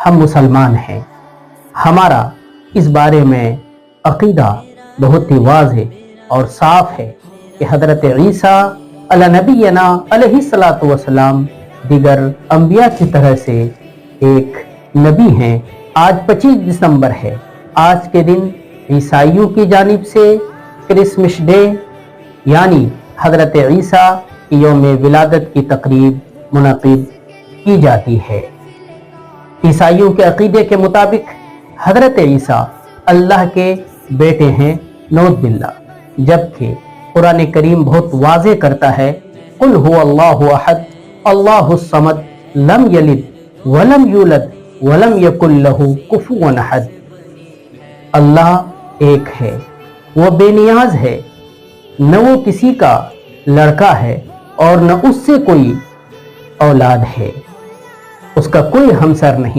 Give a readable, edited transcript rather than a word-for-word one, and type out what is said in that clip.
ہم مسلمان ہیں، ہمارا اس بارے میں عقیدہ بہت ہی واضح اور صاف ہے کہ حضرت عیسیٰ علی نبینا علیہ الصلاۃ والسلام دیگر انبیاء کی طرح سے ایک نبی ہیں۔ آج 25 دسمبر ہے۔ آج کے دن عیسائیوں کی جانب سے کرسمس ڈے یعنی حضرت عیسیٰ کی یوم ولادت کی تقریب منعقد کی جاتی ہے۔ عیسائیوں کے عقیدے کے مطابق حضرت عیسیٰ اللہ کے بیٹے ہیں، نعوذ باللہ، جبکہ قرآن کریم بہت واضح کرتا ہے قل هو اللہ احد اللہ الصمد لم یلد ولم یولد ولم یکن لہ کفوا احد۔ اللہ ایک ہے، وہ بے نیاز ہے، نہ وہ کسی کا لڑکا ہے اور نہ اس سے کوئی اولاد ہے، اس کا کوئی ہمسر نہیں ہے۔